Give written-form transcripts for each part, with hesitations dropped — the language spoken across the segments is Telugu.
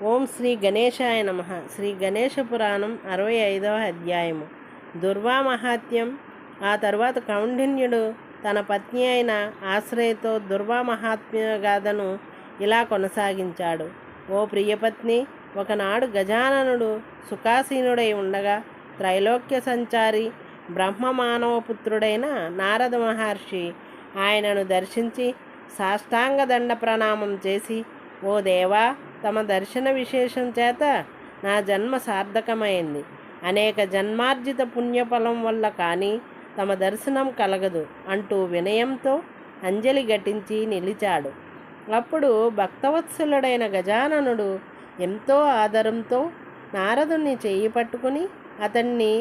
ఓం శ్రీ గణేశాయ నమః. శ్రీ గణేశ పురాణం 65వ అధ్యాయము. దుర్వా మహాత్మ్యం. ఆ తరువాత కౌండిన్యుడు తన పత్ని అయిన ఆశ్రయతో దుర్వా మహాత్మ్య గాథను ఇలా కొనసాగించాడు. ఓ ప్రియపత్ని, ఒకనాడు గజాననుడు సుఖాసీనుడై ఉండగా త్రైలోక్య సంచారి బ్రహ్మ మానవపుత్రుడైన నారద మహర్షి ఆయనను దర్శించి సాష్టాంగ దండ ప్రణామం చేసి, ఓ దేవా, తమ దర్శన విశేషం చేత నా జన్మ సార్థకమైంది. అనేక జన్మార్జిత పుణ్యఫలం వల్ల కానీ తమ దర్శనం కలగదు అంటూ వినయంతో అంజలి ఘటించి నిలిచాడు. అప్పుడు భక్తవత్సలుడైన గజాననుడు ఎంతో ఆదరంతో నారదుని చేయి పట్టుకుని అతన్ని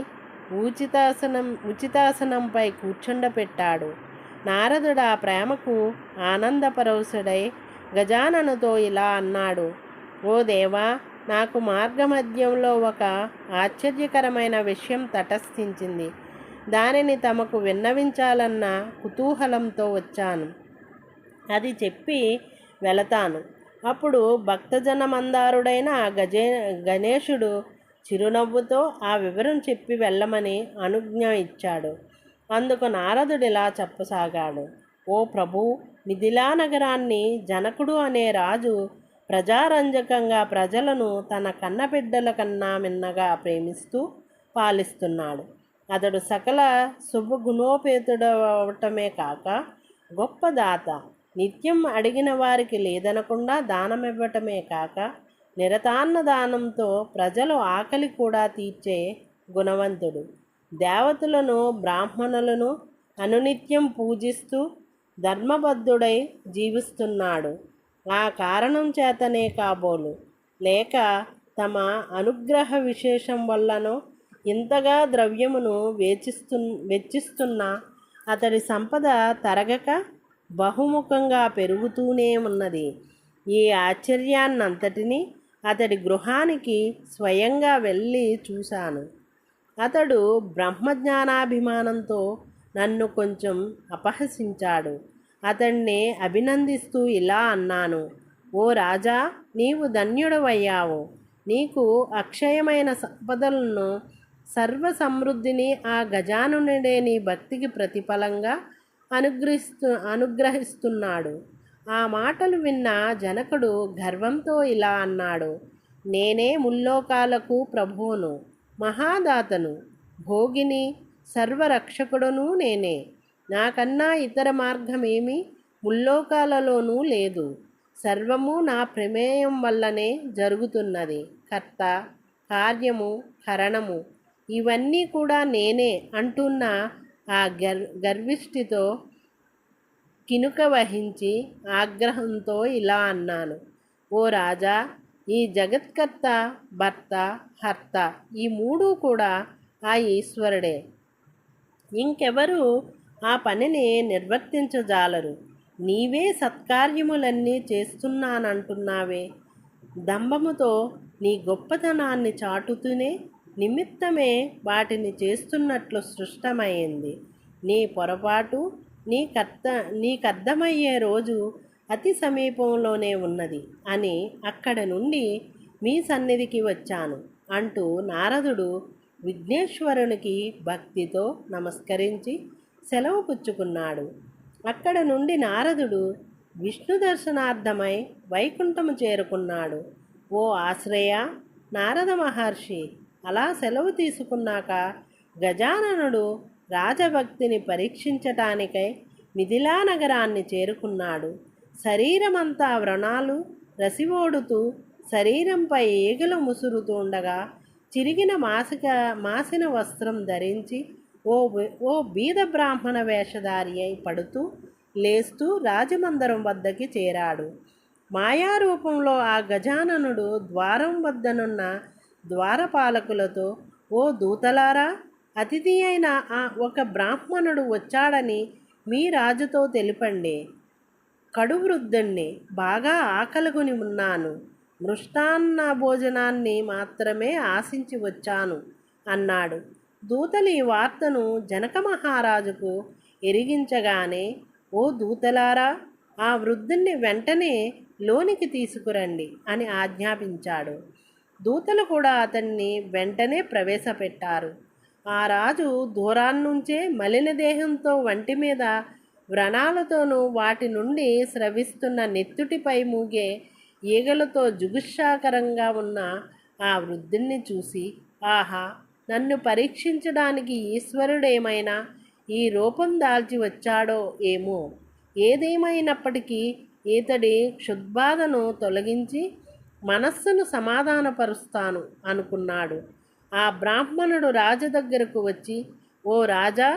ఉచితాసనంపై కూర్చుండపెట్టాడు. నారదుడు ఆ ప్రేమకు ఆనందపరవశుడై గజాననుతో ఇలా అన్నాడు. ఓ దేవా, నాకు మార్గమధ్యంలో ఒక ఆశ్చర్యకరమైన విషయం తటస్థించింది. దానిని తమకు విన్నవించాలన్న కుతూహలంతో వచ్చాను. అది చెప్పి వెళతాను. అప్పుడు భక్తజనమందారుడైన గణేశుడు చిరునవ్వుతో ఆ వివరం చెప్పి వెళ్ళమని అనుజ్ఞ ఇచ్చాడు. అందుకు నారదుడిలా చెప్పసాగాడు. ఓ ప్రభు, మిథిలా నగరాన్ని జనకుడు అనే రాజు ప్రజారంజకంగా ప్రజలను తన కన్నబిడ్డల కన్నా మిన్నగా ప్రేమిస్తూ పాలిస్తున్నాడు. అతడు సకల శుభగుణోపేతుడవటమే కాక గొప్ప దాత. నిత్యం అడిగిన వారికి లేదనకుండా దానమివ్వటమే కాక నిరతాన్న దానంతో ప్రజలు ఆకలి కూడా తీర్చే గుణవంతుడు. దేవతలను బ్రాహ్మణులను అనునిత్యం పూజిస్తూ ధర్మబద్ధుడై జీవిస్తున్నాడు. ఆ కారణం చేతనే కాబోలు, లేక తమ అనుగ్రహ విశేషం వల్లనో ఇంతగా ద్రవ్యమును వెచ్చిస్తున్నా అతడి సంపద తరగక బహుముఖంగా పెరుగుతూనే ఉన్నది. ఈ ఆశ్చర్యాన్నంతటినీ అతడి గృహానికి స్వయంగా వెళ్ళి చూశాను. అతడు బ్రహ్మజ్ఞానాభిమానంతో నన్ను కొంచెం అపహసించాడు. అతన్ని అభినందిస్తూ ఇలా అన్నాను. ఓ రాజా, నీవు ధన్యుడవయ్యావు. నీకు అక్షయమైన సంపదలను సర్వ సమృద్ధిని ఆ గజానునుడే నీ భక్తికి ప్రతిఫలంగా అనుగ్రహిస్తున్నాడు. ఆ మాటలు విన్న జనకుడు గర్వంతో ఇలా అన్నాడు. నేనే ముల్లోకాలకు ప్రభువును, మహాదాతను, భోగిని, సర్వరక్షకుడును నేనే. నాకన్నా ఇతర మార్గమేమీ ముల్లోకాలలోనూ లేదు. సర్వము నా ప్రమేయం వల్లనే జరుగుతున్నది. కర్త, కార్యము, కరణము ఇవన్నీ కూడా నేనే అంటున్న ఆ గర్విష్ఠితో కినుక వహించి ఆగ్రహంతో ఇలా అన్నాను. ఓ రాజా, ఈ జగత్కర్త, భర్త, హర్త ఈ మూడు కూడా ఆ ఈశ్వరుడే. ఇంకెవరు ఆ పనిని నిర్వర్తించజాలరు. నీవే సత్కార్యములన్నీ చేస్తున్నానంటున్నావే. దంభముతో నీ గొప్పతనాన్ని చాటుతూనే నిమిత్తమే వాటిని చేస్తున్నట్లు సృష్టమైంది. నీ పొరపాటు నీకర్థమయ్యే రోజు అతి సమీపంలోనే ఉన్నది అని అక్కడ నుండి మీ సన్నిధికి వచ్చాను అంటూ నారదుడు విఘ్నేశ్వరునికి భక్తితో నమస్కరించి సెలవు పుచ్చుకున్నాడు. అక్కడ నుండి నారదుడు విష్ణు దర్శనార్థమై వైకుంఠము చేరుకున్నాడు. ఓ ఆశ్రయ, నారద మహర్షి అలా సెలవు తీసుకున్నాక గజాననుడు రాజభక్తిని పరీక్షించటానికై మిథిలా నగరాన్ని చేరుకున్నాడు. శరీరమంతా వ్రణాలు రసివోడుతూ శరీరంపై ఈగలు ముసురుతుండగా చిరిగిన మాసిన వస్త్రం ధరించి ఓ బీద బ్రాహ్మణ వేషధారి అయి పడుతూ లేస్తూ రాజమందిరం వద్దకి చేరాడు. మాయారూపంలో ఆ గజాననుడు ద్వారం వద్దనున్న ద్వారపాలకులతో, ఓ దూతలారా, అతిథి అయిన ఒక బ్రాహ్మణుడు వచ్చాడని మీ రాజుతో తెలుపండి. కడువృద్ధుణ్ణి, బాగా ఆకలిగొని ఉన్నాను. మృష్టాన్న భోజనాన్ని మాత్రమే ఆశించి వచ్చాను అన్నాడు. దూతలు ఈ వార్తను జనక మహారాజుకు ఎరిగించగానే, ఓ దూతలారా, ఆ వృద్ధుణ్ణి వెంటనే లోనికి తీసుకురండి అని ఆజ్ఞాపించాడు. దూతలు కూడా అతన్ని వెంటనే ప్రవేశపెట్టారు. ఆ రాజు దూరాన్నుంచే మలిన దేహంతో వంటి మీద వ్రణాలతోనూ వాటి నుండి స్రవిస్తున్న నెత్తుటిపై మూగే ఈగలతో జుగుష్సాకరంగా ఉన్న ఆ వృద్ధుణ్ణి చూసి, ఆహా, నన్ను పరీక్షించడానికి ఈశ్వరుడేమైనా ఈ రూపం దాల్చి వచ్చాడో ఏమో. ఏదేమైనప్పటికీ ఇతడి క్షుద్బాధను తొలగించి మనస్సును సమాధానపరుస్తాను అనుకున్నాడు. ఆ బ్రాహ్మణుడు రాజు దగ్గరకు వచ్చి, ఓ రాజా,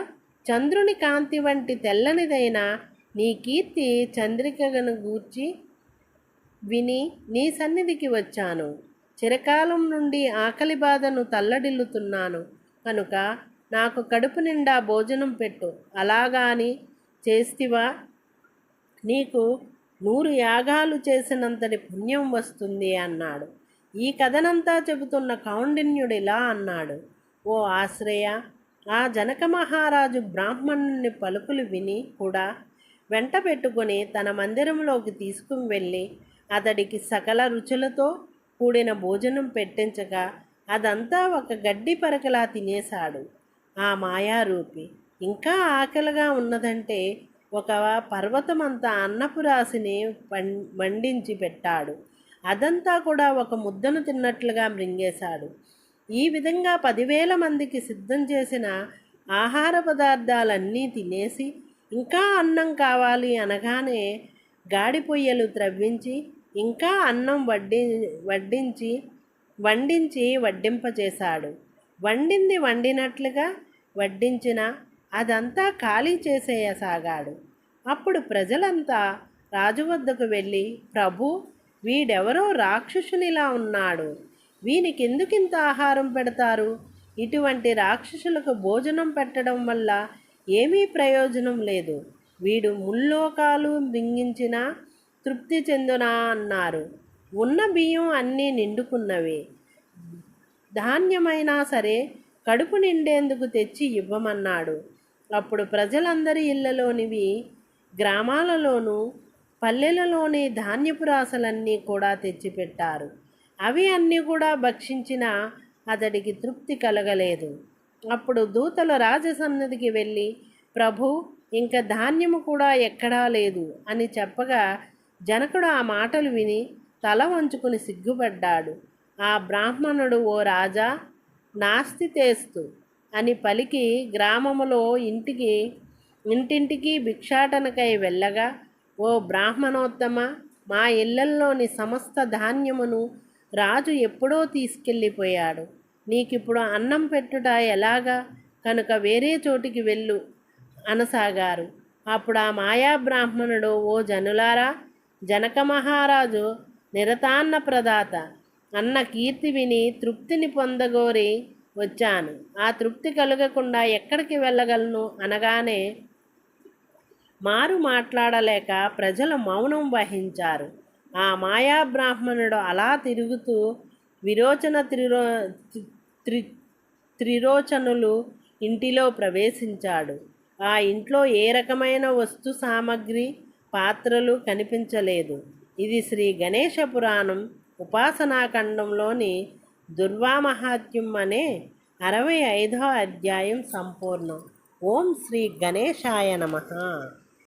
చంద్రుని కాంతి వంటి తెల్లనిదైన నీ కీర్తి చంద్రికను గూర్చి విని నీ సన్నిధికి వచ్చాను. చిరకాలం నుండి ఆకలి బాధను తల్లడిల్లుతున్నాను కనుక నాకు కడుపు నిండా భోజనం పెట్టు. అలాగాని చేస్తివా నీకు 100 యాగాలు చేసినంతటి పుణ్యం వస్తుంది అన్నాడు. ఈ కథనంతా చెబుతున్న కౌండిన్యుడు ఇలా అన్నాడు. ఓ ఆశ్రయ, ఆ జనక మహారాజు బ్రాహ్మణుని పలుకులు విని కూడా వెంట పెట్టుకొని తన మందిరంలోకి తీసుకుని వెళ్ళి అతడికి సకల రుచులతో కూడిన భోజనం పెట్టించగా అదంతా ఒక గడ్డి పరకలా తినేశాడు. ఆ మాయారూపి ఇంకా ఆకలిగా ఉన్నదంటే ఒక పర్వతమంతా అన్నపు రాశిని వండించి పెట్టాడు. అదంతా కూడా ఒక ముద్దను తిన్నట్లుగా మృంగేశాడు. ఈ విధంగా 10,000 మందికి సిద్ధం చేసిన ఆహార పదార్థాలన్నీ తినేసి ఇంకా అన్నం కావాలి అనగానే గాడి పొయ్యలు త్రవ్వించి ఇంకా అన్నం వండించి వడ్డింపచేశాడు. వండింది వండినట్లుగా వడ్డించిన అదంతా ఖాళీ చేసేయసాగాడు. అప్పుడు ప్రజలంతా రాజు వద్దకు వెళ్ళి, ప్రభు, వీడెవరో రాక్షసునిలా ఉన్నాడు. వీనికి ఎందుకింత ఆహారం పెడతారు? ఇటువంటి రాక్షసులకు భోజనం పెట్టడం వల్ల ఏమీ ప్రయోజనం లేదు. వీడు ముల్లోకాలు మృంగించినా తృప్తి చెందునా అన్నారు. ఉన్న బియ్యం అన్నీ నిండుకున్నవే. ధాన్యమైనా సరే కడుపు నిండేందుకు తెచ్చి ఇవ్వమన్నాడు. అప్పుడు ప్రజలందరి ఇళ్లలోనివి, గ్రామాలలోనూ పల్లెలలోని ధాన్యపు రాశులన్నీ కూడా తెచ్చిపెట్టారు. అవి అన్నీ కూడా భక్షించినా అతడికి తృప్తి కలగలేదు. అప్పుడు దూతలు రాజసన్నిధికి వెళ్ళి, ప్రభు, ఇంక ధాన్యము కూడా ఎక్కడా లేదు అని చెప్పగా జనకుడు ఆ మాటలు విని తల వంచుకుని సిగ్గుపడ్డాడు. ఆ బ్రాహ్మణుడు, ఓ రాజా, నాస్తి తేస్తు అని పలికి గ్రామములో ఇంటింటికి భిక్షాటనకై వెళ్ళగా, ఓ బ్రాహ్మణోత్తమ, మా ఇళ్లల్లోని సమస్త ధాన్యమును రాజు ఎప్పుడో తీసుకెళ్ళిపోయాడు. నీకిప్పుడు అన్నం పెట్టుట ఎలాగా? కనుక వేరే చోటికి వెళ్ళు అనసాగారు. అప్పుడు ఆ మాయా బ్రాహ్మణుడు, ఓ జనులారా, జనక మహారాజు నిరతాన్న ప్రదాత అన్న కీర్తి విని తృప్తిని పొందగోరి వచ్చాను. ఆ తృప్తి కలగకుండా ఎక్కడికి వెళ్ళగలను అనగానే మారు మాట్లాడలేక ప్రజలు మౌనం వహించారు. ఆ మాయా బ్రాహ్మణుడు అలా తిరుగుతూ త్రిరోచనులు ఇంటిలో ప్రవేశించాడు. ఆ ఇంట్లో ఏ రకమైన వస్తు సామగ్రి, పాత్రలు కనిపించలేదు. ఇది శ్రీ గణేశ పురాణం ఉపాసనాఖండంలోని దుర్వామహాత్యం అనే 65వ అధ్యాయం సంపూర్ణం. ఓం శ్రీ గణేశాయ నమః.